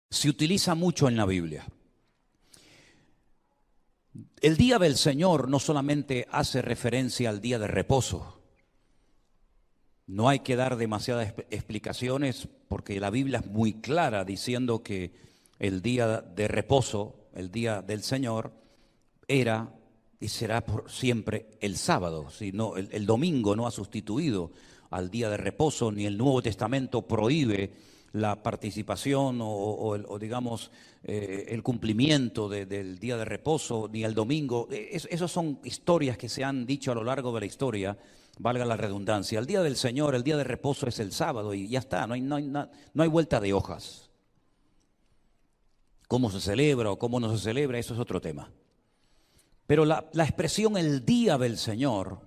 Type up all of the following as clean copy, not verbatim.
se utiliza mucho en la Biblia. El día del Señor no solamente hace referencia al día de reposo. No hay que dar demasiadas explicaciones porque la Biblia es muy clara diciendo que el día de reposo, el día del Señor, era y será por siempre el sábado. Si no, el domingo no ha sustituido al día de reposo, ni el Nuevo Testamento prohíbe la participación o digamos el cumplimiento del día de reposo, ni el domingo. Esas son historias que se han dicho a lo largo de la historia, valga la redundancia. El día del Señor, el día de reposo es el sábado y ya está, no hay vuelta de hojas. Cómo se celebra o cómo no se celebra, eso es otro tema. Pero la expresión el día del Señor,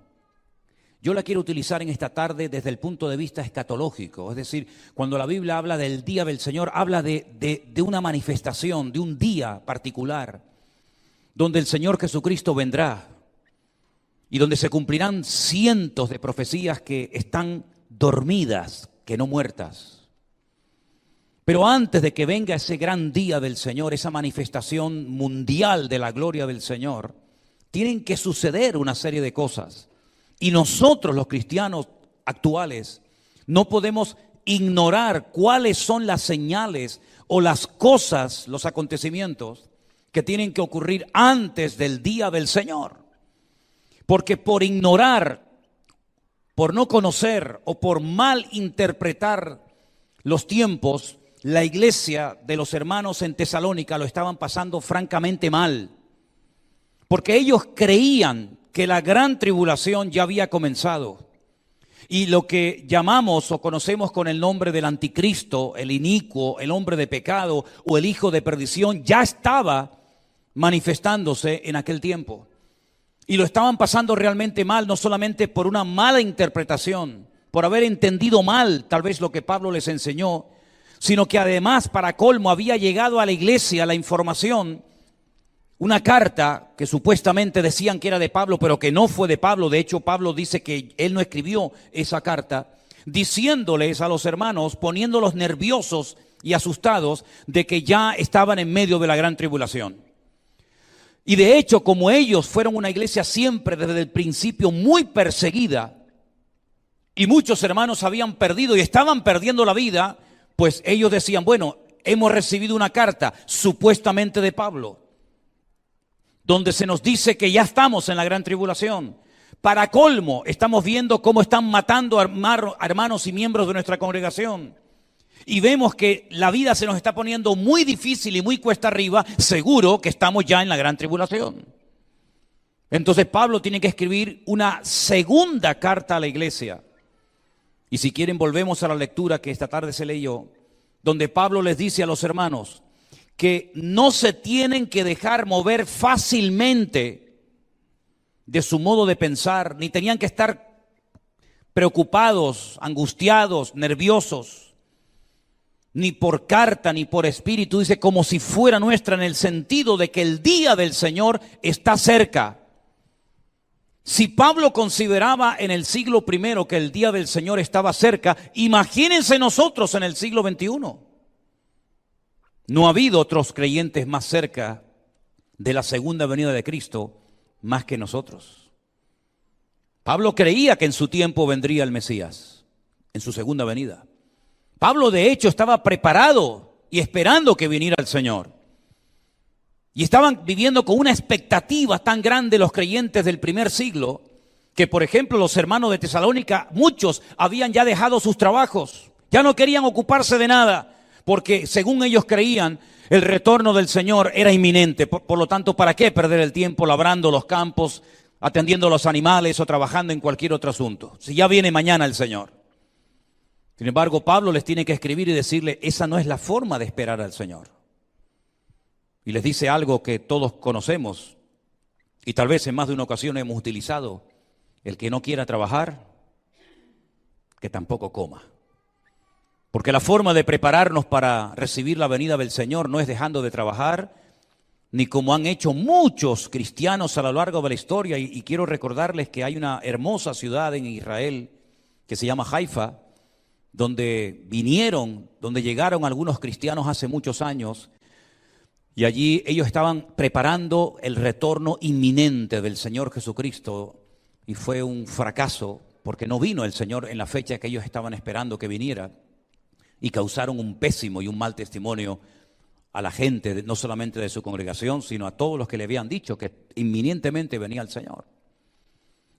yo la quiero utilizar en esta tarde desde el punto de vista escatológico. Es decir, cuando la Biblia habla del día del Señor, habla de una manifestación, de un día particular, donde el Señor Jesucristo vendrá y donde se cumplirán cientos de profecías que están dormidas, que no muertas. Pero antes de que venga ese gran día del Señor, esa manifestación mundial de la gloria del Señor, tienen que suceder una serie de cosas. Y nosotros, los cristianos actuales, no podemos ignorar cuáles son las señales o las cosas, los acontecimientos que tienen que ocurrir antes del día del Señor. Porque por ignorar, por no conocer o por mal interpretar los tiempos, la iglesia de los hermanos en Tesalónica lo estaban pasando francamente mal. Porque ellos creían que la gran tribulación ya había comenzado. Y lo que llamamos o conocemos con el nombre del anticristo, el inicuo, el hombre de pecado o el hijo de perdición, ya estaba manifestándose en aquel tiempo. Y lo estaban pasando realmente mal, no solamente por una mala interpretación, por haber entendido mal tal vez lo que Pablo les enseñó, sino que además, para colmo, había llegado a la iglesia la información, una carta que supuestamente decían que era de Pablo, pero que no fue de Pablo. De hecho, Pablo dice que él no escribió esa carta, diciéndoles a los hermanos, poniéndolos nerviosos y asustados de que ya estaban en medio de la gran tribulación. Y de hecho, como ellos fueron una iglesia siempre desde el principio muy perseguida, y muchos hermanos habían perdido y estaban perdiendo la vida, pues ellos decían, bueno, hemos recibido una carta supuestamente de Pablo, donde se nos dice que ya estamos en la gran tribulación. Para colmo, estamos viendo cómo están matando a hermanos y miembros de nuestra congregación. Y vemos que la vida se nos está poniendo muy difícil y muy cuesta arriba, seguro que estamos ya en la gran tribulación. Entonces Pablo tiene que escribir una segunda carta a la iglesia. Y si quieren volvemos a la lectura que esta tarde se leyó, donde Pablo les dice a los hermanos que no se tienen que dejar mover fácilmente de su modo de pensar, ni tenían que estar preocupados, angustiados, nerviosos, ni por carta, ni por espíritu, dice como si fuera nuestra, en el sentido de que el día del Señor está cerca. Si Pablo consideraba en el siglo I que el día del Señor estaba cerca, imagínense nosotros en el siglo XXI. No ha habido otros creyentes más cerca de la segunda venida de Cristo más que nosotros. Pablo creía que en su tiempo vendría el Mesías, en su segunda venida. Pablo de hecho estaba preparado y esperando que viniera el Señor. Y estaban viviendo con una expectativa tan grande los creyentes del primer siglo, que por ejemplo los hermanos de Tesalónica, muchos habían ya dejado sus trabajos, ya no querían ocuparse de nada, porque según ellos creían, el retorno del Señor era inminente. Por lo tanto, ¿para qué perder el tiempo labrando los campos, atendiendo a los animales o trabajando en cualquier otro asunto? Si ya viene mañana el Señor. Sin embargo, Pablo les tiene que escribir y decirle, esa no es la forma de esperar al Señor. Y les dice algo que todos conocemos y tal vez en más de una ocasión hemos utilizado. El que no quiera trabajar, que tampoco coma. Porque la forma de prepararnos para recibir la venida del Señor no es dejando de trabajar, ni como han hecho muchos cristianos a lo largo de la historia. Y quiero recordarles que hay una hermosa ciudad en Israel que se llama Haifa, donde llegaron algunos cristianos hace muchos años, y allí ellos estaban preparando el retorno inminente del Señor Jesucristo, y fue un fracaso porque no vino el Señor en la fecha que ellos estaban esperando que viniera, y causaron un pésimo y un mal testimonio a la gente, no solamente de su congregación, sino a todos los que le habían dicho que inminentemente venía el Señor.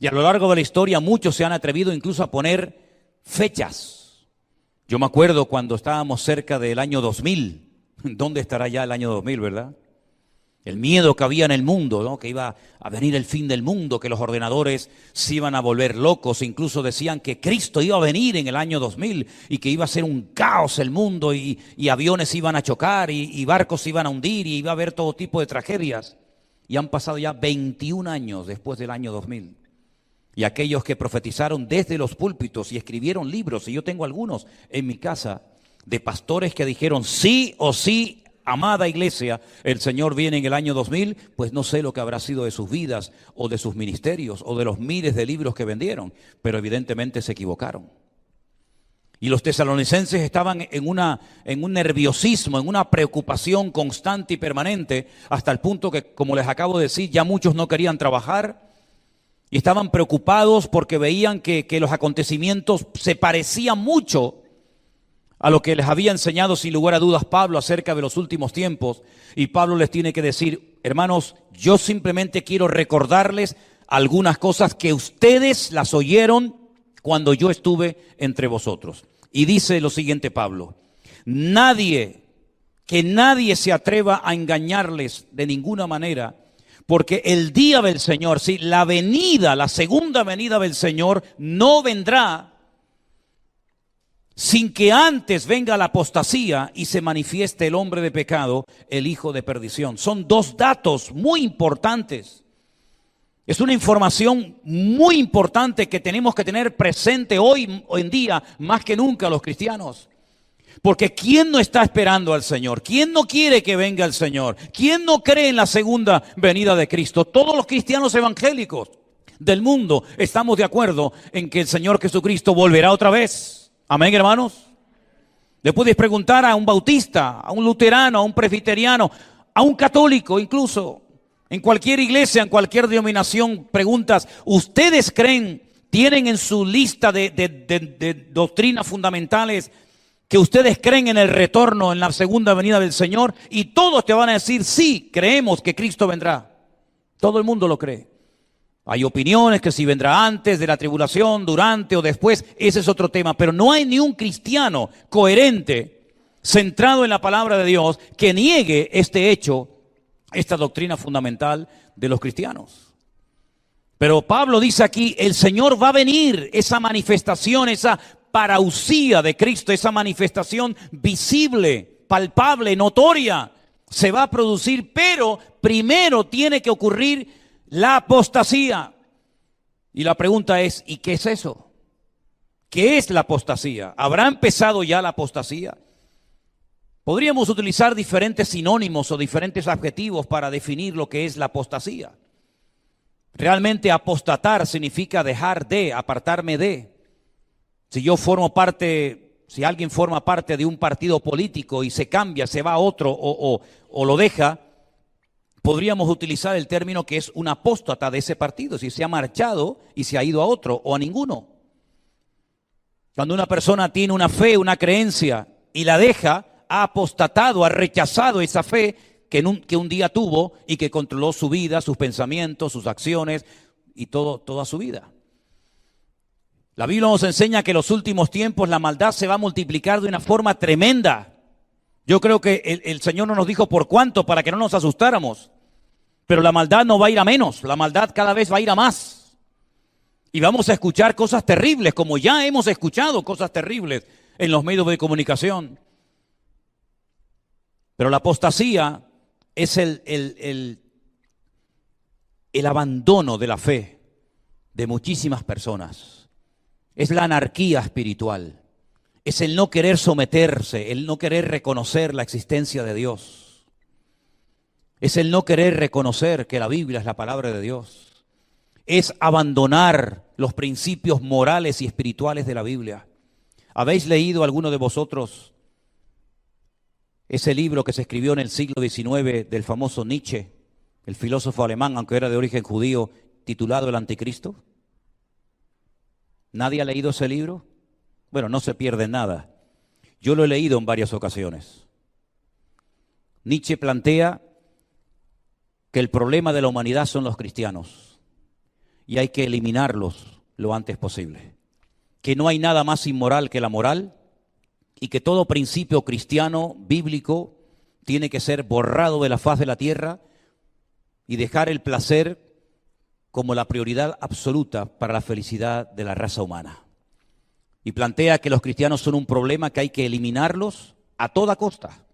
Y a lo largo de la historia muchos se han atrevido incluso a poner fechas. Yo me acuerdo cuando estábamos cerca del año 2000. ¿Dónde estará ya el año 2000, verdad? El miedo que había en el mundo, ¿no? Que iba a venir el fin del mundo, que los ordenadores se iban a volver locos. Incluso decían que Cristo iba a venir en el año 2000 y que iba a ser un caos el mundo y aviones iban a chocar y barcos se iban a hundir y iba a haber todo tipo de tragedias. Y han pasado ya 21 años después del año 2000. Y aquellos que profetizaron desde los púlpitos y escribieron libros, y yo tengo algunos en mi casa, de pastores que dijeron sí o sí, amada iglesia, el Señor viene en el año 2000, pues no sé lo que habrá sido de sus vidas o de sus ministerios o de los miles de libros que vendieron, pero evidentemente se equivocaron. Y los tesalonicenses estaban en un nerviosismo, en una preocupación constante y permanente, hasta el punto que, como les acabo de decir, ya muchos no querían trabajar y estaban preocupados porque veían que los acontecimientos se parecían mucho a lo que les había enseñado sin lugar a dudas Pablo acerca de los últimos tiempos. Y Pablo les tiene que decir: hermanos, yo simplemente quiero recordarles algunas cosas que ustedes las oyeron cuando yo estuve entre vosotros. Y dice lo siguiente Pablo: que nadie se atreva a engañarles de ninguna manera, porque el día del Señor, sí, la segunda venida del Señor no vendrá sin que antes venga la apostasía y se manifieste el hombre de pecado, el hijo de perdición. Son dos datos muy importantes. Es una información muy importante que tenemos que tener presente hoy en día, más que nunca los cristianos. Porque ¿quién no está esperando al Señor? ¿Quién no quiere que venga el Señor? ¿Quién no cree en la segunda venida de Cristo? Todos los cristianos evangélicos del mundo estamos de acuerdo en que el Señor Jesucristo volverá otra vez. Amén, hermanos. Le puedes preguntar a un bautista, a un luterano, a un presbiteriano, a un católico incluso, en cualquier iglesia, en cualquier denominación, preguntas: ¿ustedes creen, tienen en su lista de doctrinas fundamentales que ustedes creen en el retorno, en la segunda venida del Señor? Y todos te van a decir: sí, creemos que Cristo vendrá. Todo el mundo lo cree. Hay opiniones que si vendrá antes de la tribulación, durante o después, ese es otro tema. Pero no hay ni un cristiano coherente, centrado en la palabra de Dios, que niegue este hecho, esta doctrina fundamental de los cristianos. Pero Pablo dice aquí: el Señor va a venir, esa manifestación, esa parusía de Cristo, esa manifestación visible, palpable, notoria, se va a producir, pero primero tiene que ocurrir la apostasía. Y la pregunta es: ¿y qué es eso? ¿Qué es la apostasía? ¿Habrá empezado ya la apostasía? Podríamos utilizar diferentes sinónimos o diferentes adjetivos para definir lo que es la apostasía. Realmente apostatar significa dejar de, apartarme de. Si alguien forma parte de un partido político y se cambia, se va a otro o lo deja, podríamos utilizar el término que es un apóstata de ese partido, si se ha marchado y se ha ido a otro o a ninguno. Cuando una persona tiene una fe, una creencia y la deja, ha apostatado, ha rechazado esa fe que un día tuvo y que controló su vida, sus pensamientos, sus acciones y toda su vida. La Biblia nos enseña que en los últimos tiempos la maldad se va a multiplicar de una forma tremenda. Yo creo que el Señor no nos dijo por cuánto para que no nos asustáramos. Pero la maldad no va a ir a menos, la maldad cada vez va a ir a más. Y vamos a escuchar cosas terribles, como ya hemos escuchado cosas terribles en los medios de comunicación. Pero la apostasía es el abandono de la fe de muchísimas personas. Es la anarquía espiritual. Es el no querer someterse, el no querer reconocer la existencia de Dios. Es el no querer reconocer que la Biblia es la palabra de Dios. Es abandonar los principios morales y espirituales de la Biblia. ¿Habéis leído alguno de vosotros ese libro que se escribió en el siglo XIX del famoso Nietzsche, el filósofo alemán, aunque era de origen judío, titulado El Anticristo? ¿Nadie ha leído ese libro? Bueno, no se pierde nada. Yo lo he leído en varias ocasiones. Nietzsche plantea que el problema de la humanidad son los cristianos y hay que eliminarlos lo antes posible. Que no hay nada más inmoral que la moral y que todo principio cristiano, bíblico, tiene que ser borrado de la faz de la tierra y dejar el placer como la prioridad absoluta para la felicidad de la raza humana. Y plantea que los cristianos son un problema que hay que eliminarlos a toda costa,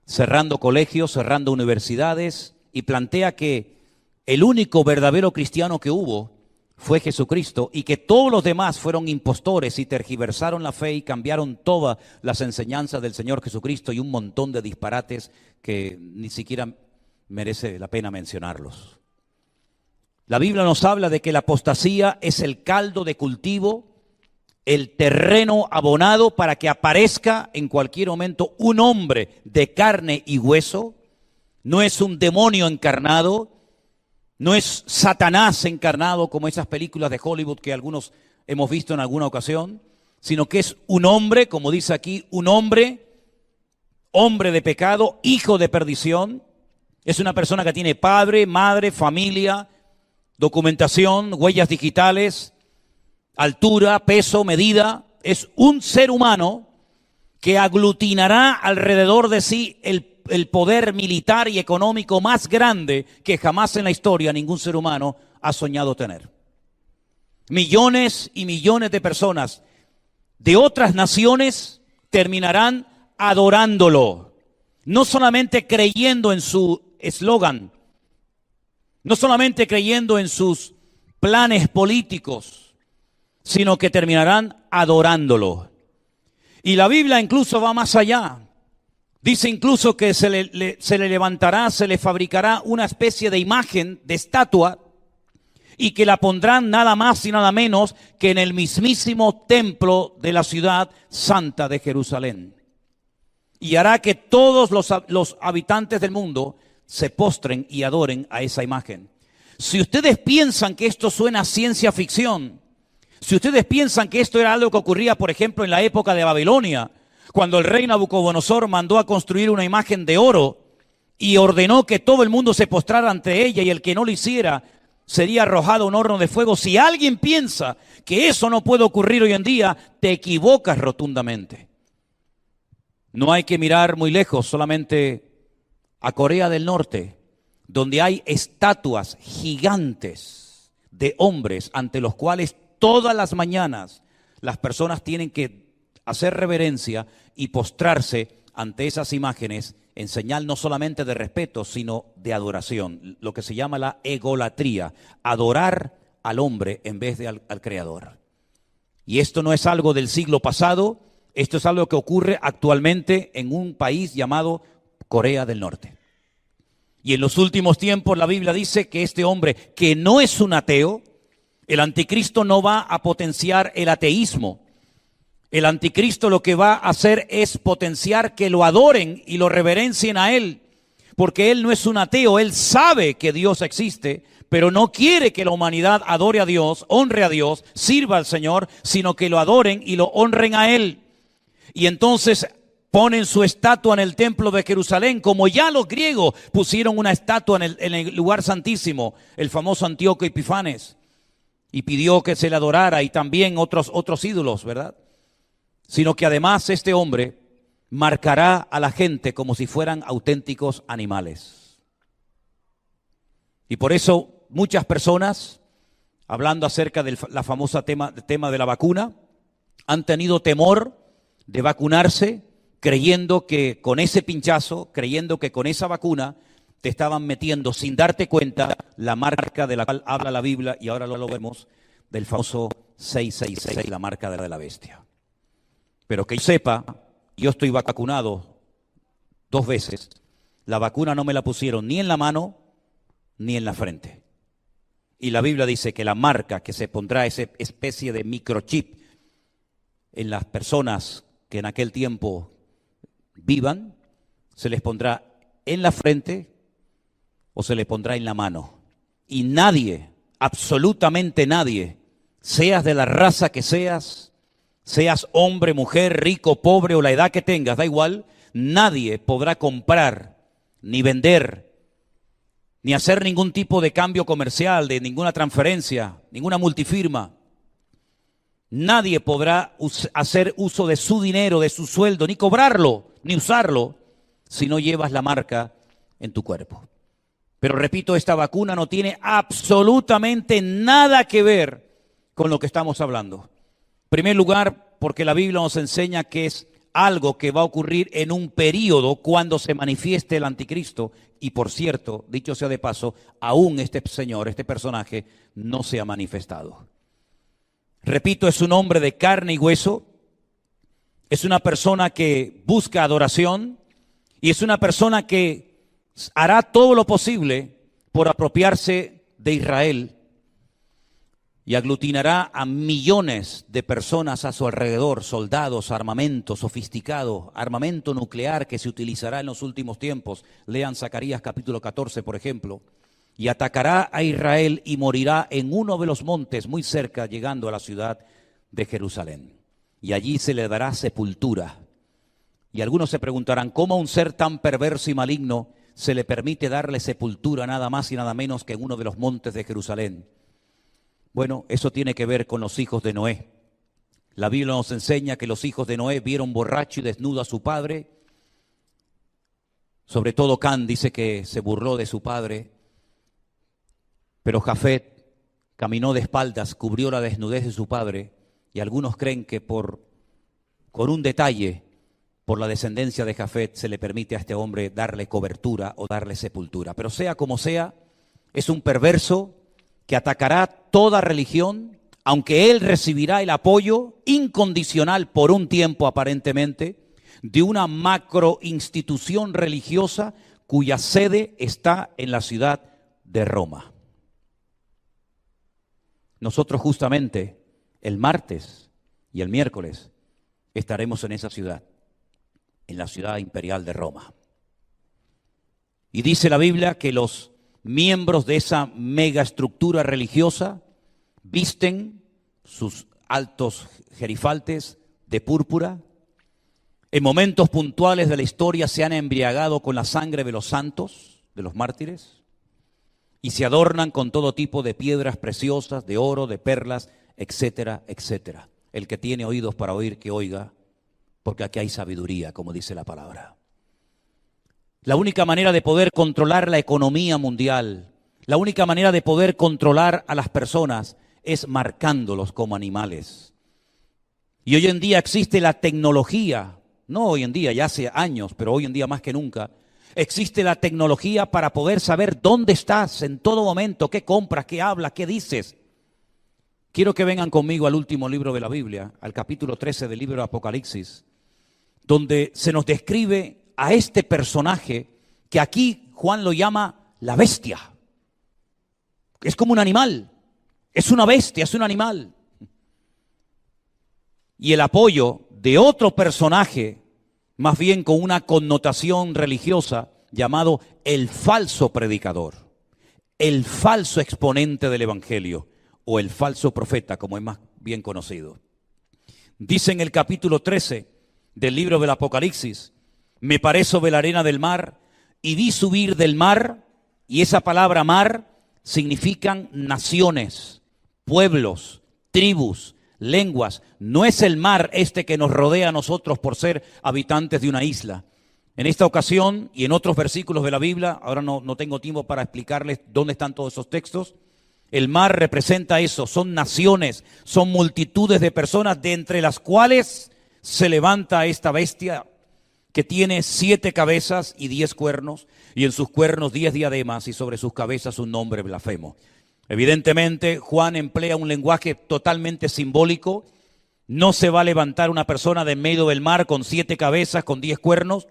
cerrando colegios, cerrando universidades, y plantea que el único verdadero cristiano que hubo fue Jesucristo y que todos los demás fueron impostores y tergiversaron la fe y cambiaron todas las enseñanzas del Señor Jesucristo y un montón de disparates que ni siquiera merece la pena mencionarlos. La Biblia nos habla de que la apostasía es el caldo de cultivo, el terreno abonado para que aparezca en cualquier momento un hombre de carne y hueso. No es un demonio encarnado, no es Satanás encarnado como esas películas de Hollywood que algunos hemos visto en alguna ocasión, sino que es un hombre, como dice aquí, un hombre de pecado, hijo de perdición. Es una persona que tiene padre, madre, familia, documentación, huellas digitales, altura, peso, medida. Es un ser humano que aglutinará alrededor de sí el poder militar y económico más grande que jamás en la historia ningún ser humano ha soñado tener. Millones y millones de personas de otras naciones terminarán adorándolo, no solamente creyendo en su eslogan, no solamente creyendo en sus planes políticos, sino que terminarán adorándolo. Y la Biblia incluso va más allá. Dice incluso que se le levantará, se le fabricará una especie de imagen, de estatua, y que la pondrán nada más y nada menos que en el mismísimo templo de la ciudad santa de Jerusalén. Y hará que todos los habitantes del mundo se postren y adoren a esa imagen. Si ustedes piensan que esto suena a ciencia ficción, si ustedes piensan que esto era algo que ocurría, por ejemplo, en la época de Babilonia, cuando el rey Nabucodonosor mandó a construir una imagen de oro y ordenó que todo el mundo se postrara ante ella y el que no lo hiciera sería arrojado a un horno de fuego. Si alguien piensa que eso no puede ocurrir hoy en día, te equivocas rotundamente. No hay que mirar muy lejos, solamente a Corea del Norte, donde hay estatuas gigantes de hombres ante los cuales todas las mañanas las personas tienen que hacer reverencia y postrarse ante esas imágenes en señal no solamente de respeto, sino de adoración, lo que se llama la egolatría, adorar al hombre en vez de al Creador. Y esto no es algo del siglo pasado, esto es algo que ocurre actualmente en un país llamado Corea del Norte. Y en los últimos tiempos la Biblia dice que este hombre, que no es un ateo, el anticristo no va a potenciar el ateísmo. El anticristo lo que va a hacer es potenciar que lo adoren y lo reverencien a él, porque él no es un ateo, él sabe que Dios existe, pero no quiere que la humanidad adore a Dios, honre a Dios, sirva al Señor, sino que lo adoren y lo honren a él. Y entonces ponen su estatua en el templo de Jerusalén, como ya los griegos pusieron una estatua en el lugar santísimo, el famoso Antíoco Epifanes, y pidió que se le adorara, y también otros ídolos, ¿verdad? Sino que además este hombre marcará a la gente como si fueran auténticos animales. Y por eso muchas personas, hablando acerca del la famosa tema de la vacuna, han tenido temor de vacunarse, creyendo que con ese pinchazo, creyendo que con esa vacuna te estaban metiendo sin darte cuenta la marca de la cual habla la Biblia, y ahora lo vemos, del famoso 666, la marca de la bestia. Pero que yo sepa, yo estoy vacunado 2 veces. La vacuna no me la pusieron ni en la mano ni en la frente. Y la Biblia dice que la marca que se pondrá, esa especie de microchip en las personas que en aquel tiempo vivan, se les pondrá en la frente o se les pondrá en la mano. Y nadie, absolutamente nadie, seas de la raza que seas hombre, mujer, rico, pobre o la edad que tengas, da igual, nadie podrá comprar, ni vender, ni hacer ningún tipo de cambio comercial, de ninguna transferencia, ninguna multifirma. Nadie podrá hacer uso de su dinero, de su sueldo, ni cobrarlo, ni usarlo, si no llevas la marca en tu cuerpo. Pero repito, esta vacuna no tiene absolutamente nada que ver con lo que estamos hablando. En primer lugar, porque la Biblia nos enseña que es algo que va a ocurrir en un periodo cuando se manifieste el anticristo. Y por cierto, dicho sea de paso, aún este señor, este personaje, no se ha manifestado. Repito, es un hombre de carne y hueso, es una persona que busca adoración y es una persona que hará todo lo posible por apropiarse de Israel y aglutinará a millones de personas a su alrededor, soldados, armamento sofisticado, armamento nuclear que se utilizará en los últimos tiempos. Lean Zacarías capítulo 14, por ejemplo. Y atacará a Israel y morirá en uno de los montes muy cerca, llegando a la ciudad de Jerusalén. Y allí se le dará sepultura. Y algunos se preguntarán, ¿cómo a un ser tan perverso y maligno se le permite darle sepultura nada más y nada menos que en uno de los montes de Jerusalén? Bueno, eso tiene que ver con los hijos de Noé. La Biblia nos enseña que los hijos de Noé vieron borracho y desnudo a su padre. Sobre todo Can dice que se burló de su padre. Pero Jafet caminó de espaldas, cubrió la desnudez de su padre. Y algunos creen que por un detalle, por la descendencia de Jafet, se le permite a este hombre darle cobertura o darle sepultura. Pero sea como sea, es un perverso que atacará toda religión, aunque él recibirá el apoyo incondicional por un tiempo aparentemente, de una macro institución religiosa cuya sede está en la ciudad de Roma. Nosotros justamente el martes y el miércoles estaremos en esa ciudad, en la ciudad imperial de Roma. Y dice la Biblia que los miembros de esa mega estructura religiosa visten sus altos gerifaltes de púrpura. En momentos puntuales de la historia se han embriagado con la sangre de los santos, de los mártires, y se adornan con todo tipo de piedras preciosas, de oro, de perlas, etcétera, etcétera. El que tiene oídos para oír, que oiga, porque aquí hay sabiduría, como dice la palabra. La única manera de poder controlar la economía mundial, la única manera de poder controlar a las personas es marcándolos como animales. Y hoy en día existe la tecnología, no hoy en día, ya hace años, pero hoy en día más que nunca, existe la tecnología para poder saber dónde estás en todo momento, qué compras, qué hablas, qué dices. Quiero que vengan conmigo al último libro de la Biblia, al capítulo 13 del libro de Apocalipsis, donde se nos describe a este personaje que aquí Juan lo llama la bestia. Es como un animal, es una bestia, es un animal. Y el apoyo de otro personaje, más bien con una connotación religiosa, llamado el falso predicador, el falso exponente del evangelio, o el falso profeta, como es más bien conocido. Dice en el capítulo 13 del libro del Apocalipsis: me paré sobre la arena del mar y vi subir del mar, y esa palabra mar significan naciones, pueblos, tribus, lenguas. No es el mar este que nos rodea a nosotros por ser habitantes de una isla. En esta ocasión y en otros versículos de la Biblia, ahora no tengo tiempo para explicarles dónde están todos esos textos, el mar representa eso, son naciones, son multitudes de personas, de entre las cuales se levanta esta bestia que tiene 7 cabezas y 10 cuernos, y en sus cuernos 10 diademas, y sobre sus cabezas un nombre blasfemo. Evidentemente, Juan emplea un lenguaje totalmente simbólico. No se va a levantar una persona de en medio del mar con 7 cabezas, con 10 cuernos.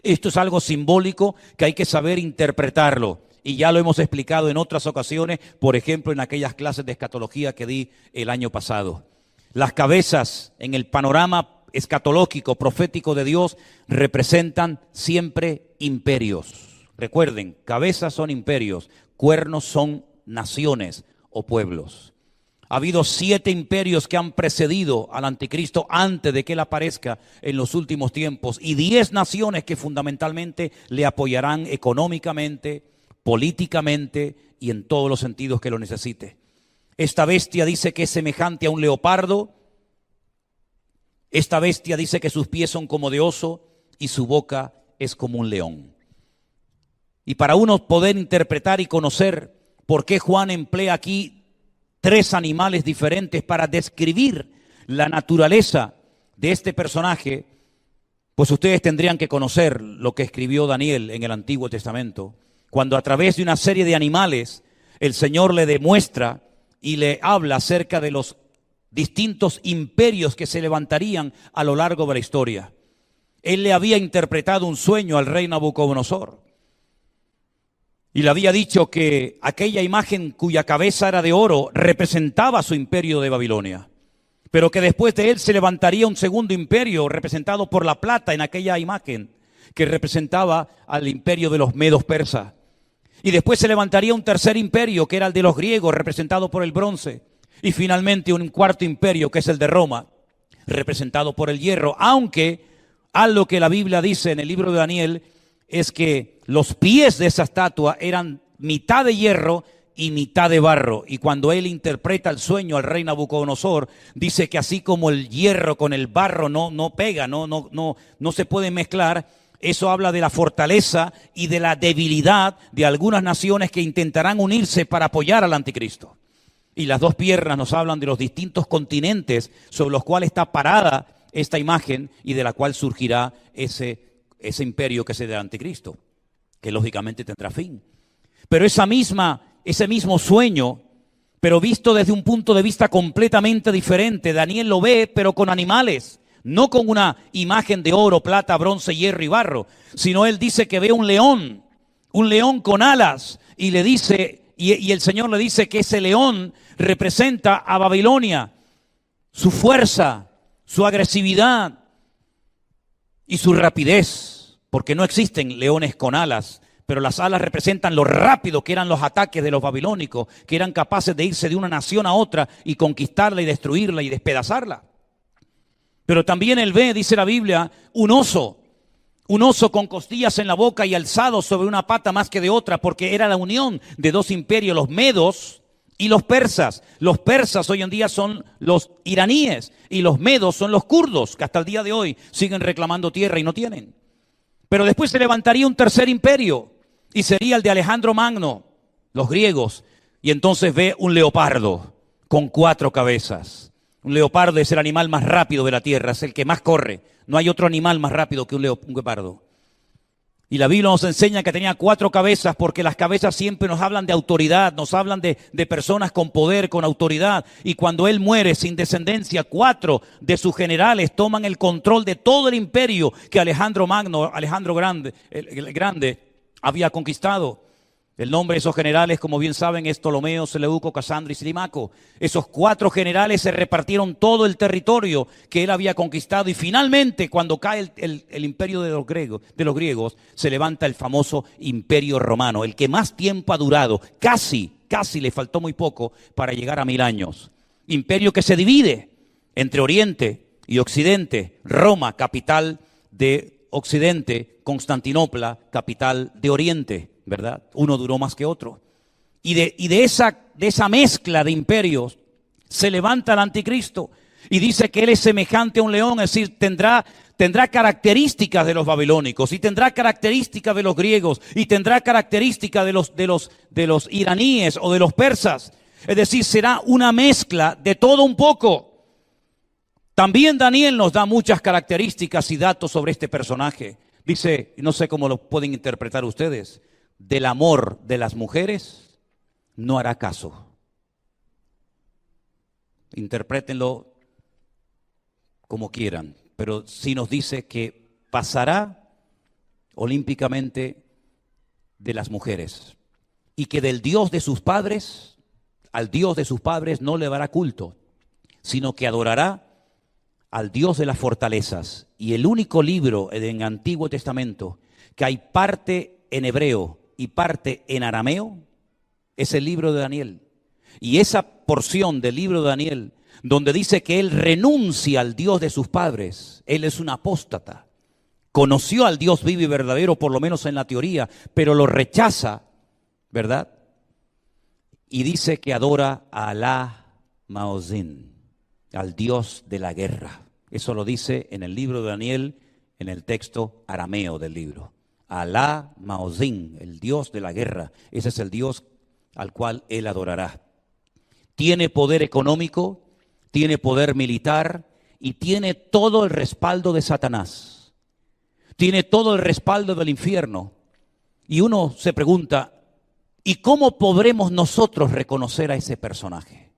Esto es algo simbólico que hay que saber interpretarlo. Y ya lo hemos explicado en otras ocasiones, por ejemplo, en aquellas clases de escatología que di el año pasado. Las cabezas en el panorama escatológico, profético de Dios, representan siempre imperios. Recuerden, cabezas son imperios, cuernos son naciones o pueblos. Ha habido 7 imperios que han precedido al anticristo antes de que él aparezca en los últimos tiempos, y 10 naciones que fundamentalmente le apoyarán económicamente, políticamente y en todos los sentidos que lo necesite. Esta bestia dice que es semejante a un leopardo. Esta bestia dice que sus pies son como de oso y su boca es como un león. Y para uno poder interpretar y conocer por qué Juan emplea aquí 3 animales diferentes para describir la naturaleza de este personaje, pues ustedes tendrían que conocer lo que escribió Daniel en el Antiguo Testamento, cuando a través de una serie de animales el Señor le demuestra y le habla acerca de los distintos imperios que se levantarían a lo largo de la historia. Él le había interpretado un sueño al rey Nabucodonosor y le había dicho que aquella imagen cuya cabeza era de oro representaba su imperio de Babilonia, pero que después de él se levantaría un segundo imperio representado por la plata en aquella imagen que representaba al imperio de los medos persas. Y después se levantaría un tercer imperio que era el de los griegos, representado por el bronce. Y finalmente un cuarto imperio que es el de Roma, representado por el hierro. Aunque algo que la Biblia dice en el libro de Daniel es que los pies de esa estatua eran mitad de hierro y mitad de barro. Y cuando él interpreta el sueño al rey Nabucodonosor, dice que así como el hierro con el barro no pega, no se puede mezclar. Eso habla de la fortaleza y de la debilidad de algunas naciones que intentarán unirse para apoyar al anticristo. Y las 2 piernas nos hablan de los distintos continentes sobre los cuales está parada esta imagen y de la cual surgirá ese imperio que es el del anticristo, que lógicamente tendrá fin. Pero ese mismo sueño, pero visto desde un punto de vista completamente diferente, Daniel lo ve, pero con animales. No con una imagen de oro, plata, bronce, hierro y barro, sino él dice que ve un león con alas, y le dice, y el Señor le dice que ese león representa a Babilonia, su fuerza, su agresividad y su rapidez, porque no existen leones con alas, pero las alas representan lo rápido que eran los ataques de los babilónicos, que eran capaces de irse de una nación a otra y conquistarla y destruirla y despedazarla. Pero también él ve, dice la Biblia, un oso con costillas en la boca y alzado sobre una pata más que de otra, porque era la unión de 2 imperios, los medos y los persas. Los persas hoy en día son los iraníes y los medos son los kurdos, que hasta el día de hoy siguen reclamando tierra y no tienen. Pero después se levantaría un tercer imperio y sería el de Alejandro Magno, los griegos, y entonces ve un leopardo con 4 cabezas. Un leopardo es el animal más rápido de la tierra, es el que más corre. No hay otro animal más rápido que un leopardo. Y la Biblia nos enseña que tenía 4 cabezas, porque las cabezas siempre nos hablan de autoridad, nos hablan de personas con poder, con autoridad. Y cuando él muere sin descendencia, 4 de sus generales toman el control de todo el imperio que Alejandro Magno, Alejandro Grande, el Grande, había conquistado. El nombre de esos generales, como bien saben, es Ptolomeo, Seleuco, Casandro y Silimaco. Esos 4 generales se repartieron todo el territorio que él había conquistado, y finalmente, cuando cae el imperio de los griegos, se levanta el famoso imperio romano, el que más tiempo ha durado. Casi le faltó muy poco para llegar a 1000 años. Imperio que se divide entre Oriente y Occidente. Roma, capital de Occidente; Constantinopla, capital de Oriente, ¿verdad? Uno duró más que otro. Y de esa mezcla de imperios se levanta el anticristo y dice que él es semejante a un león, es decir, tendrá características de los babilónicos, y tendrá características de los griegos, y tendrá características de los iraníes o de los persas. Es decir, será una mezcla de todo un poco. También Daniel nos da muchas características y datos sobre este personaje. Dice, no sé cómo lo pueden interpretar ustedes: del amor de las mujeres no hará caso. Interprétenlo como quieran, pero sí nos dice que pasará olímpicamente de las mujeres, y que del Dios de sus padres, al Dios de sus padres no le dará culto, sino que adorará al Dios de las fortalezas. Y el único libro en el Antiguo Testamento que hay parte en hebreo y parte en arameo es el libro de Daniel. Y esa porción del libro de Daniel, donde dice que él renuncia al Dios de sus padres, él es un apóstata. Conoció al Dios vivo y verdadero, por lo menos en la teoría, pero lo rechaza, ¿verdad? Y dice que adora a Alá Maozín, al Dios de la guerra. Eso lo dice en el libro de Daniel, en el texto arameo del libro. Alá Maozín, el Dios de la guerra. Ese es el Dios al cual él adorará. Tiene poder económico, tiene poder militar y tiene todo el respaldo de Satanás. Tiene todo el respaldo del infierno. Y uno se pregunta, ¿y cómo podremos nosotros reconocer a ese personaje?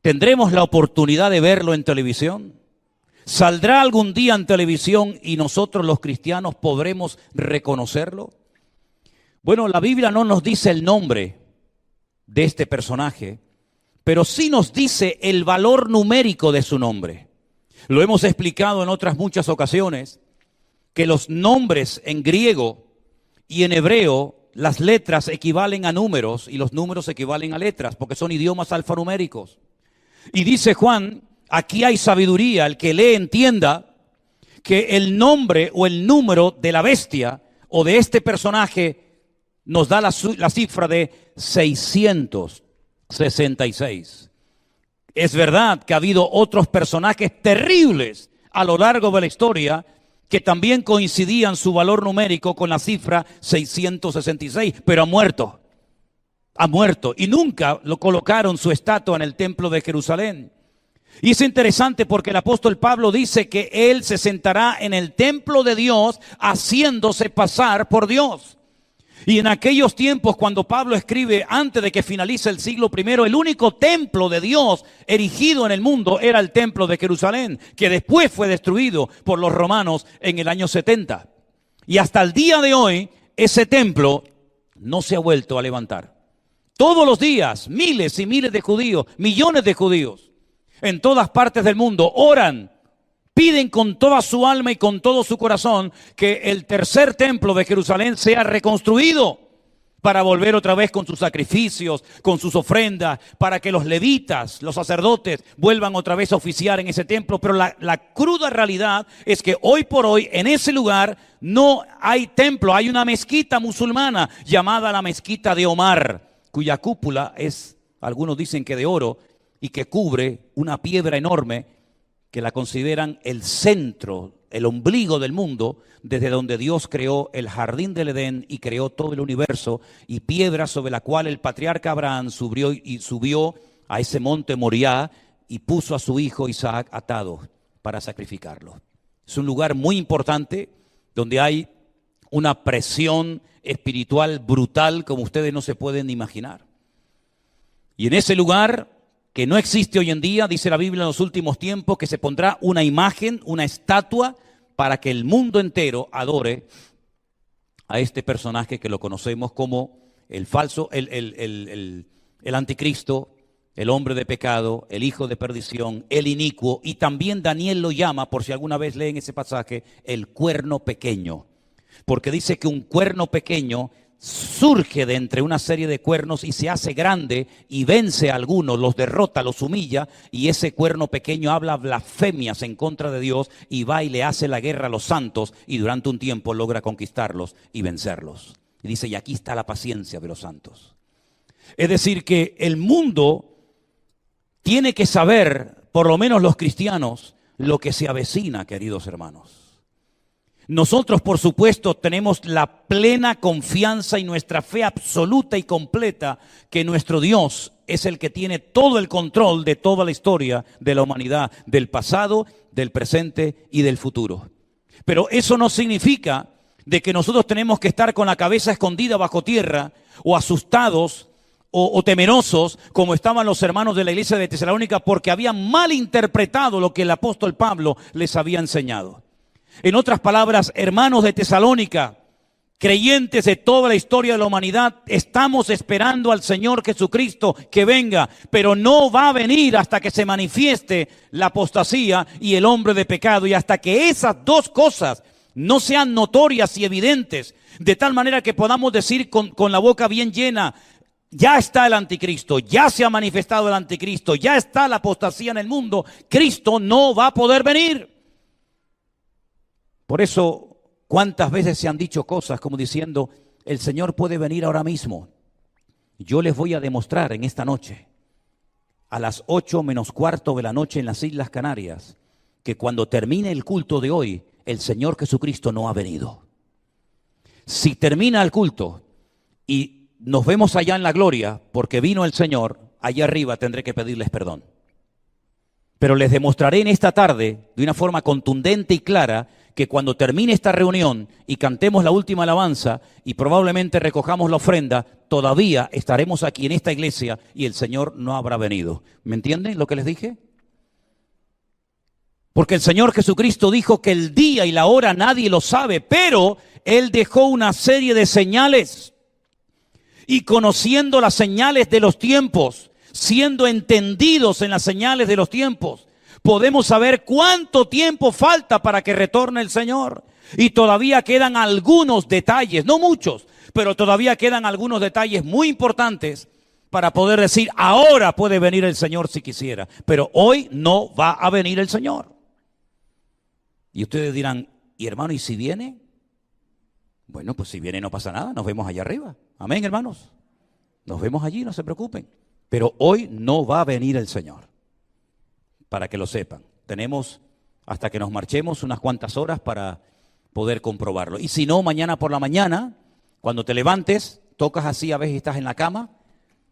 ¿Tendremos la oportunidad de verlo en televisión? ¿Saldrá algún día en televisión y nosotros los cristianos podremos reconocerlo? Bueno, la Biblia no nos dice el nombre de este personaje, pero sí nos dice el valor numérico de su nombre. Lo hemos explicado en otras muchas ocasiones, que los nombres en griego y en hebreo, las letras equivalen a números y los números equivalen a letras, porque son idiomas alfanuméricos. Y dice Juan, aquí hay sabiduría, el que lee entienda que el nombre o el número de la bestia o de este personaje nos da la cifra de 666. Es verdad que ha habido otros personajes terribles a lo largo de la historia que también coincidían su valor numérico con la cifra 666, pero ha muerto y nunca lo colocaron su estatua en el templo de Jerusalén. Y es interesante porque el apóstol Pablo dice que él se sentará en el templo de Dios haciéndose pasar por Dios. Y en aquellos tiempos, cuando Pablo escribe antes de que finalice el siglo I, el único templo de Dios erigido en el mundo era el templo de Jerusalén, que después fue destruido por los romanos en el año 70. Y hasta el día de hoy, ese templo no se ha vuelto a levantar. Todos los días, miles y miles de judíos, millones de judíos, en todas partes del mundo, oran, piden con toda su alma y con todo su corazón que el tercer templo de Jerusalén sea reconstruido para volver otra vez con sus sacrificios, con sus ofrendas, para que los levitas, los sacerdotes, vuelvan otra vez a oficiar en ese templo. Pero la cruda realidad es que hoy por hoy en ese lugar no hay templo, hay una mezquita musulmana llamada la mezquita de Omar, cuya cúpula es, algunos dicen que de oro, y que cubre una piedra enorme que la consideran el centro, el ombligo del mundo, desde donde Dios creó el jardín del Edén y creó todo el universo, y piedra sobre la cual el patriarca Abraham subió a ese monte Moriah y puso a su hijo Isaac atado para sacrificarlo. Es un lugar muy importante donde hay una presión espiritual brutal como ustedes no se pueden imaginar. Y en ese lugar, que no existe hoy en día, dice la Biblia en los últimos tiempos, que se pondrá una imagen, una estatua, para que el mundo entero adore a este personaje que lo conocemos como el falso, el anticristo, el hombre de pecado, el hijo de perdición, el inicuo, y también Daniel lo llama, por si alguna vez leen ese pasaje, el cuerno pequeño, porque dice que un cuerno pequeño surge de entre una serie de cuernos y se hace grande y vence a algunos, los derrota, los humilla, y ese cuerno pequeño habla blasfemias en contra de Dios y va y le hace la guerra a los santos y durante un tiempo logra conquistarlos y vencerlos. Y dice, y aquí está la paciencia de los santos. Es decir, que el mundo tiene que saber, por lo menos los cristianos, lo que se avecina, queridos hermanos. Nosotros, por supuesto, tenemos la plena confianza y nuestra fe absoluta y completa que nuestro Dios es el que tiene todo el control de toda la historia de la humanidad, del pasado, del presente y del futuro. Pero eso no significa de que nosotros tenemos que estar con la cabeza escondida bajo tierra o asustados o temerosos como estaban los hermanos de la iglesia de Tesalónica porque habían malinterpretado lo que el apóstol Pablo les había enseñado. En otras palabras, hermanos de Tesalónica, creyentes de toda la historia de la humanidad, estamos esperando al Señor Jesucristo que venga, pero no va a venir hasta que se manifieste la apostasía y el hombre de pecado, y hasta que esas dos cosas no sean notorias y evidentes, de tal manera que podamos decir con la boca bien llena: ya está el anticristo, ya se ha manifestado el anticristo, ya está la apostasía en el mundo, Cristo no va a poder venir. Por eso, ¿cuántas veces se han dicho cosas como diciendo: el Señor puede venir ahora mismo? Yo les voy a demostrar en esta noche, a las 8:15 de la noche en las Islas Canarias, que cuando termine el culto de hoy, el Señor Jesucristo no ha venido. Si termina el culto y nos vemos allá en la gloria, porque vino el Señor, allá arriba tendré que pedirles perdón. Pero les demostraré en esta tarde, de una forma contundente y clara, que cuando termine esta reunión y cantemos la última alabanza y probablemente recojamos la ofrenda, todavía estaremos aquí en esta iglesia y el Señor no habrá venido. ¿Me entienden lo que les dije? Porque el Señor Jesucristo dijo que el día y la hora nadie lo sabe, pero Él dejó una serie de señales. Y conociendo las señales de los tiempos, siendo entendidos en las señales de los tiempos, podemos saber cuánto tiempo falta para que retorne el Señor. Y todavía quedan algunos detalles, no muchos, pero todavía quedan algunos detalles muy importantes para poder decir: ahora puede venir el Señor si quisiera, pero hoy no va a venir el Señor. Y ustedes dirán: ¿y hermano, y si viene? Bueno, pues si viene no pasa nada, nos vemos allá arriba. Amén, hermanos. Nos vemos allí, no se preocupen. Pero hoy no va a venir el Señor. Para que lo sepan. Tenemos hasta que nos marchemos unas cuantas horas para poder comprobarlo. Y si no, mañana por la mañana, cuando te levantes, tocas así, a veces estás en la cama,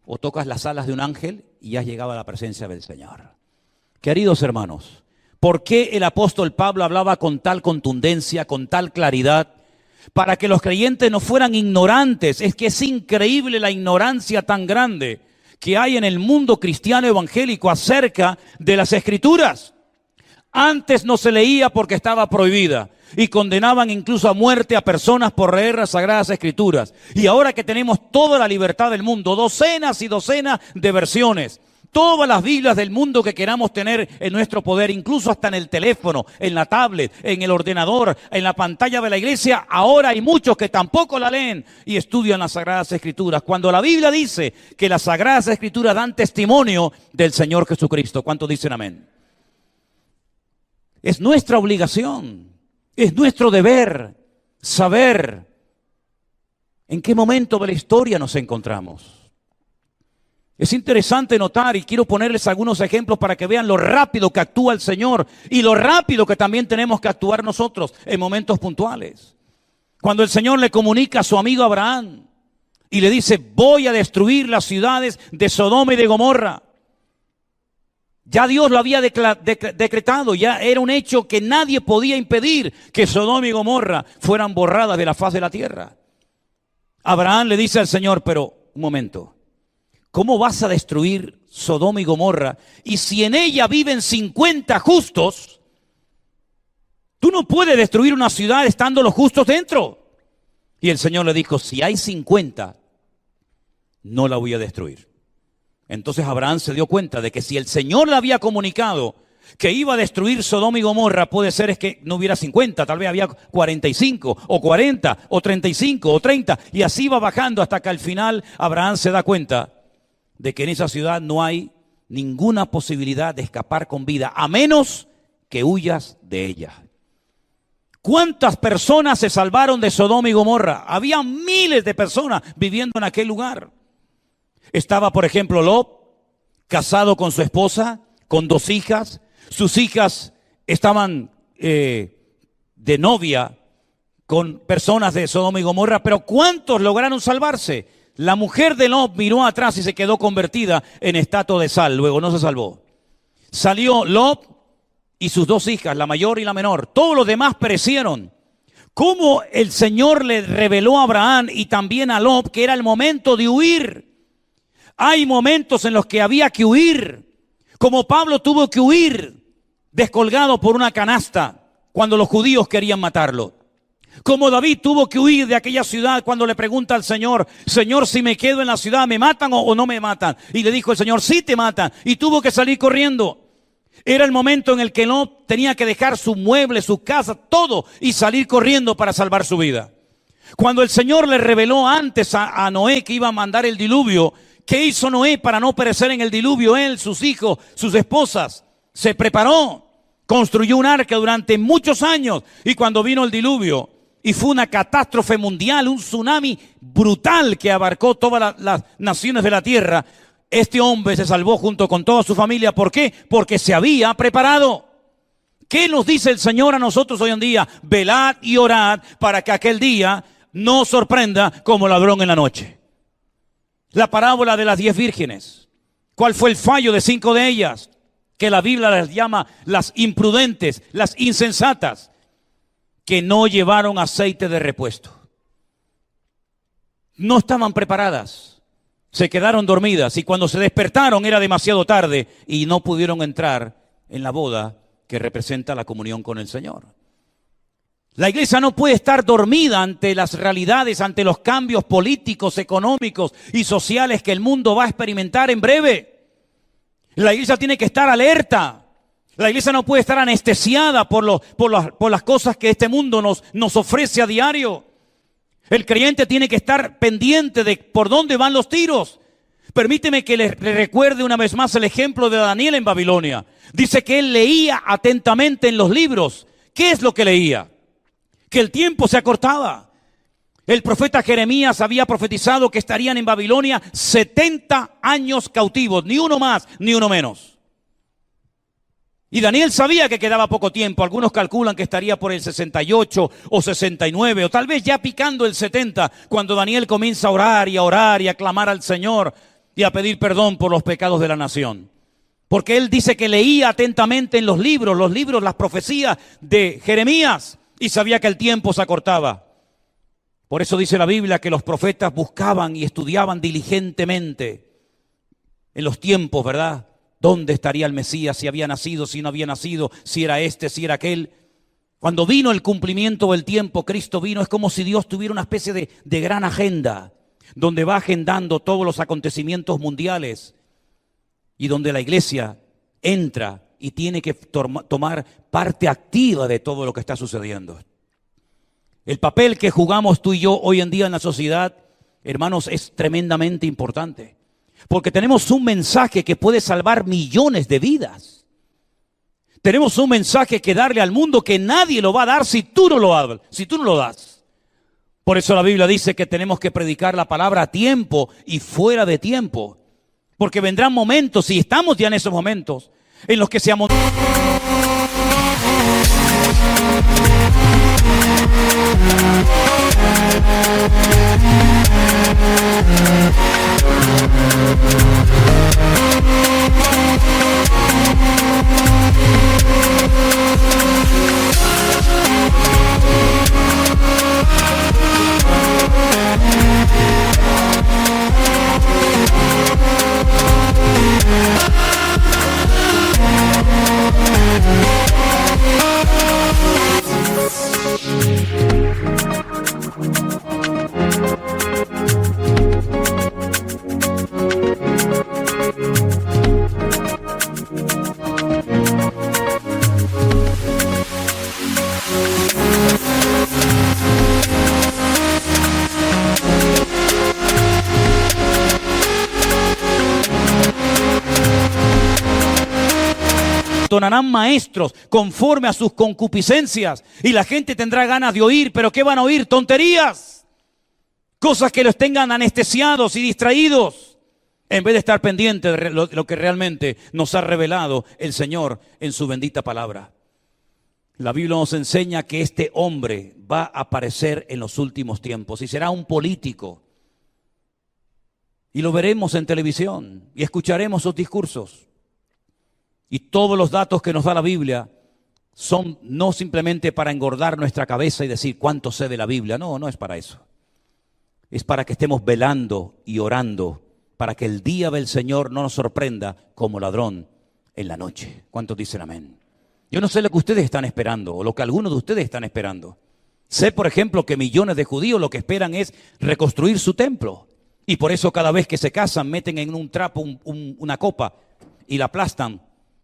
o tocas las alas de un ángel y has llegado a la presencia del Señor. Queridos hermanos, ¿por qué el apóstol Pablo hablaba con tal contundencia, con tal claridad? Para que los creyentes no fueran ignorantes. Es que es increíble la ignorancia tan grande que hay en el mundo cristiano evangélico acerca de las Escrituras. Antes no se leía porque estaba prohibida y condenaban incluso a muerte a personas por leer las Sagradas Escrituras. Y ahora que tenemos toda la libertad del mundo, docenas y docenas de versiones, todas las Biblias del mundo que queramos tener en nuestro poder, incluso hasta en el teléfono, en la tablet, en el ordenador, en la pantalla de la iglesia, ahora hay muchos que tampoco la leen y estudian las Sagradas Escrituras. Cuando la Biblia dice que las Sagradas Escrituras dan testimonio del Señor Jesucristo. ¿Cuántos dicen amén? Es nuestra obligación, es nuestro deber saber en qué momento de la historia nos encontramos. Es interesante notar, y quiero ponerles algunos ejemplos para que vean lo rápido que actúa el Señor y lo rápido que también tenemos que actuar nosotros en momentos puntuales. Cuando el Señor le comunica a su amigo Abraham y le dice: voy a destruir las ciudades de Sodoma y de Gomorra. Ya Dios lo había decretado, ya era un hecho que nadie podía impedir que Sodoma y Gomorra fueran borradas de la faz de la tierra. Abraham le dice al Señor: pero un momento, ¿cómo vas a destruir Sodoma y Gomorra? Y si en ella viven 50 justos, tú no puedes destruir una ciudad estando los justos dentro. Y el Señor le dijo: si hay 50, no la voy a destruir. Entonces Abraham se dio cuenta de que si el Señor le había comunicado que iba a destruir Sodoma y Gomorra, puede ser es que no hubiera 50, tal vez había 45 o 40 o 35 o 30, y así va bajando hasta que al final Abraham se da cuenta de que en esa ciudad no hay ninguna posibilidad de escapar con vida, a menos que huyas de ella. ¿Cuántas personas se salvaron de Sodoma y Gomorra? Había miles de personas viviendo en aquel lugar. Estaba, por ejemplo, Lot, casado con su esposa, con 2 hijas. Sus hijas estaban de novia con personas de Sodoma y Gomorra, pero ¿cuántos lograron salvarse? La mujer de Lot miró atrás y se quedó convertida en estatua de sal, luego no se salvó. Salió Lot y sus 2 hijas, la mayor y la menor. Todos los demás perecieron. ¿Cómo el Señor le reveló a Abraham y también a Lot que era el momento de huir? Hay momentos en los que había que huir, como Pablo tuvo que huir descolgado por una canasta cuando los judíos querían matarlo. Como David tuvo que huir de aquella ciudad cuando le pregunta al Señor, Señor, si me quedo en la ciudad, ¿me matan o no me matan? Y le dijo el Señor, sí te matan. Y tuvo que salir corriendo. Era el momento en el que no tenía que dejar su mueble, su casa, todo, y salir corriendo para salvar su vida. Cuando el Señor le reveló antes a Noé que iba a mandar el diluvio, ¿qué hizo Noé para no perecer en el diluvio? Él, sus hijos, sus esposas, se preparó, construyó un arca durante muchos años, y cuando vino el diluvio, y fue una catástrofe mundial, un tsunami brutal que abarcó todas las naciones de la tierra, este hombre se salvó junto con toda su familia. ¿Por qué? Porque se había preparado. ¿Qué nos dice el Señor a nosotros hoy en día? Velad y orad para que aquel día no sorprenda como ladrón en la noche. La parábola de las 10 vírgenes. ¿Cuál fue el fallo de 5 de ellas? Que la Biblia las llama las imprudentes, las insensatas, que no llevaron aceite de repuesto. No estaban preparadas. Se quedaron dormidas y cuando se despertaron era demasiado tarde y no pudieron entrar en la boda que representa la comunión con el Señor. La iglesia no puede estar dormida ante las realidades, ante los cambios políticos, económicos y sociales que el mundo va a experimentar en breve. La iglesia tiene que estar alerta. La iglesia no puede estar anestesiada por las cosas que este mundo nos ofrece a diario. El creyente tiene que estar pendiente de por dónde van los tiros. Permíteme que le recuerde una vez más el ejemplo de Daniel en Babilonia. Dice que él leía atentamente en los libros. ¿Qué es lo que leía? Que el tiempo se acortaba. El profeta Jeremías había profetizado que estarían en Babilonia 70 años cautivos, ni uno más, ni uno menos. Y Daniel sabía que quedaba poco tiempo. Algunos calculan que estaría por el 68 o 69 o tal vez ya picando el 70 cuando Daniel comienza a orar y a clamar al Señor y a pedir perdón por los pecados de la nación. Porque él dice que leía atentamente en los libros, las profecías de Jeremías y sabía que el tiempo se acortaba. Por eso dice la Biblia que los profetas buscaban y estudiaban diligentemente en los tiempos, ¿verdad? ¿Dónde estaría el Mesías? Si había nacido, si no había nacido, si era este, si era aquel. Cuando vino el cumplimiento del tiempo, Cristo vino, es como si Dios tuviera una especie de gran agenda, donde va agendando todos los acontecimientos mundiales y donde la iglesia entra y tiene que tomar parte activa de todo lo que está sucediendo. El papel que jugamos tú y yo hoy en día en la sociedad, hermanos, es tremendamente importante. Porque tenemos un mensaje que puede salvar millones de vidas. Tenemos un mensaje que darle al mundo que nadie lo va a dar si tú no lo das. Por eso la Biblia dice que tenemos que predicar la palabra a tiempo y fuera de tiempo. Porque vendrán momentos, y estamos ya en esos momentos, en los que se amontonan. Tornarán maestros conforme a sus concupiscencias y la gente tendrá ganas de oír, pero ¿qué van a oír? Tonterías, cosas que los tengan anestesiados y distraídos en vez de estar pendientes de lo que realmente nos ha revelado el Señor en su bendita palabra. La Biblia nos enseña que este hombre va a aparecer en los últimos tiempos y será un político y lo veremos en televisión y escucharemos sus discursos. Y todos los datos que nos da la Biblia son no simplemente para engordar nuestra cabeza y decir cuánto sé de la Biblia. No, no es para eso. Es para que estemos velando y orando, para que el día del Señor no nos sorprenda como ladrón en la noche. ¿Cuántos dicen amén? Yo no sé lo que ustedes están esperando o lo que algunos de ustedes están esperando. Sé, por ejemplo, que millones de judíos lo que esperan es reconstruir su templo. Y por eso cada vez que se casan meten en un trapo una copa y la aplastan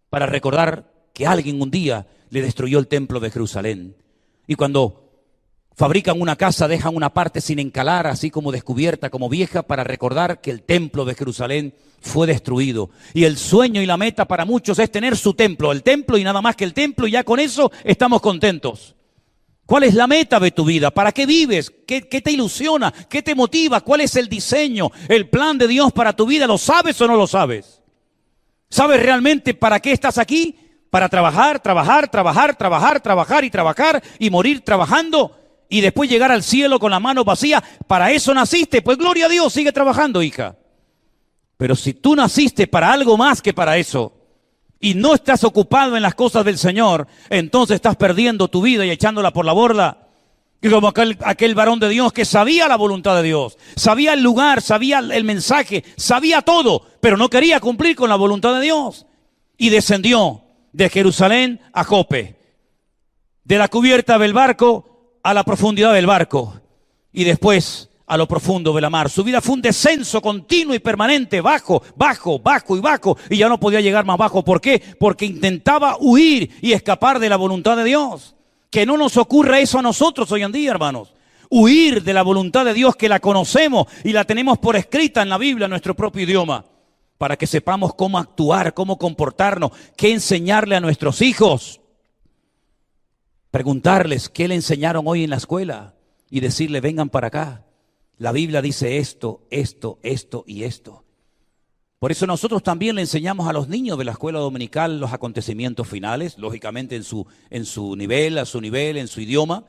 para recordar que alguien un día le destruyó el templo de Jerusalén. Y cuando fabrican una casa dejan una parte sin encalar, así como descubierta, como vieja, para recordar que el templo de Jerusalén fue destruido. Y el sueño y la meta para muchos es tener su templo, el templo y nada más que el templo, y ya con eso estamos contentos. ¿Cuál es la meta de tu vida? ¿Para qué vives? ¿Qué te ilusiona? ¿Qué te motiva? ¿Cuál es el diseño, el plan de Dios para tu vida? ¿Lo sabes o no lo sabes? ¿Sabes realmente para qué estás aquí? Para trabajar y morir trabajando y después llegar al cielo con las manos vacías. ¿Para eso naciste? Pues gloria a Dios, sigue trabajando, hija. Pero si tú naciste para algo más que para eso, y no estás ocupado en las cosas del Señor, entonces estás perdiendo tu vida y echándola por la borda. Y como aquel varón de Dios que sabía la voluntad de Dios, sabía el lugar, sabía el mensaje, sabía todo, pero no quería cumplir con la voluntad de Dios. Y descendió de Jerusalén a Jope, de la cubierta del barco a la profundidad del barco, y después a lo profundo de la mar. Su vida fue un descenso continuo y permanente, bajo, y ya no podía llegar más bajo. ¿Por qué? Porque intentaba huir y escapar de la voluntad de Dios. Que no nos ocurra eso a nosotros hoy en día, hermanos. Huir de la voluntad de Dios, que la conocemos y la tenemos por escrita en la Biblia, en nuestro propio idioma, para que sepamos cómo actuar, cómo comportarnos, qué enseñarle a nuestros hijos. Preguntarles qué le enseñaron hoy en la escuela y decirle, vengan para acá. La Biblia dice esto y esto. Por eso nosotros también le enseñamos a los niños de la escuela dominical los acontecimientos finales, lógicamente en su nivel, en su idioma,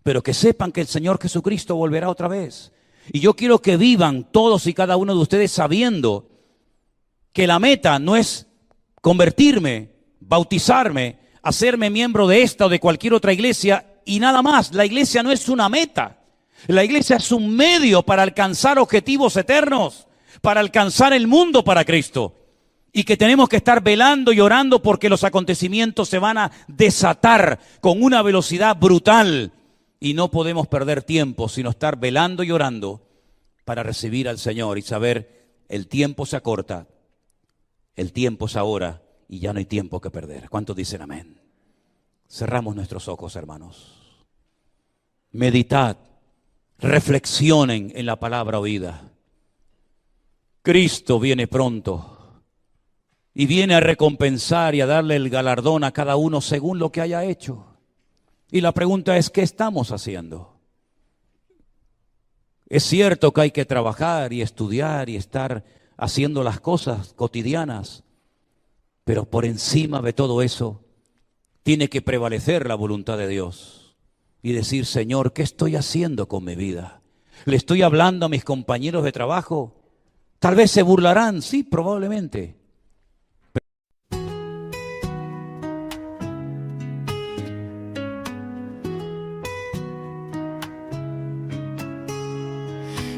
pero que sepan que el Señor Jesucristo volverá otra vez. Y yo quiero que vivan todos y cada uno de ustedes sabiendo que la meta no es convertirme, bautizarme, hacerme miembro de esta o de cualquier otra iglesia y nada más. La iglesia no es una meta. La iglesia es un medio para alcanzar objetivos eternos, para alcanzar el mundo para Cristo. Y que tenemos que estar velando y orando porque los acontecimientos se van a desatar con una velocidad brutal. Y no podemos perder tiempo, sino estar velando y orando para recibir al Señor y saber, el tiempo se acorta, el tiempo es ahora y ya no hay tiempo que perder. ¿Cuántos dicen amén? Cerramos nuestros ojos, hermanos. Meditad. Reflexionen en la palabra oída. Cristo viene pronto y viene a recompensar y a darle el galardón a cada uno según lo que haya hecho. Y la pregunta es, ¿qué estamos haciendo? Es cierto que hay que trabajar y estudiar y estar haciendo las cosas cotidianas, pero por encima de todo eso tiene que prevalecer la voluntad de Dios. Y decir, Señor, ¿qué estoy haciendo con mi vida? ¿Le estoy hablando a mis compañeros de trabajo? Tal vez se burlarán, sí, probablemente.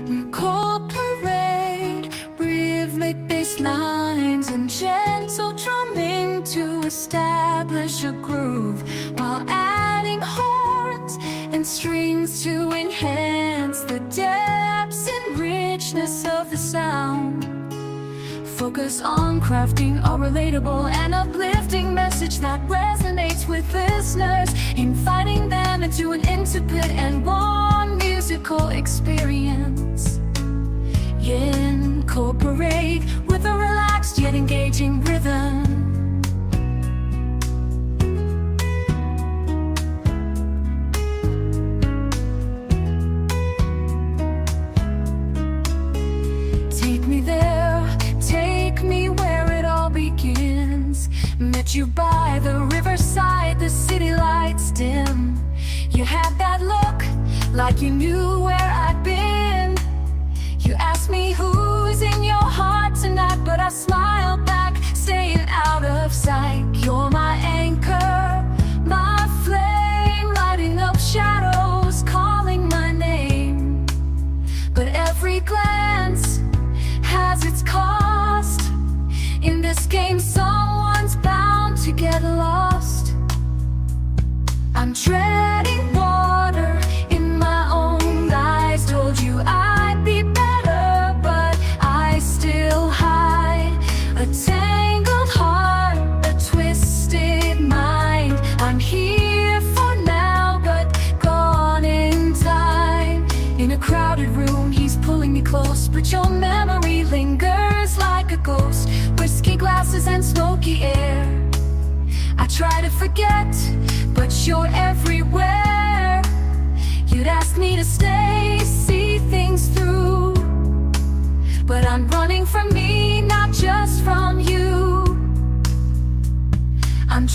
Incorporate rhythmic bass lines and gentle drumming to establish a groove while adding horns and strings to enhance the depths and richness of the sound. Focus on crafting a relatable and uplifting message that resonates with listeners, inviting them into an intimate and warm musical experience. Incorporate with a relaxed yet engaging rhythm. Met you by the riverside, the city lights dim. You had that look like you knew where I'd been. You asked me who's in your heart tonight, but I smiled back, staying out of sight. You're my anchor, my flame, lighting up shadows, calling my name. But every glance has its cost. In this game, someone's bound to get lost. I'm treading water try to forget, but you're everywhere. You'd ask me to stay, see things through, but I'm running from me, not just from you. I'm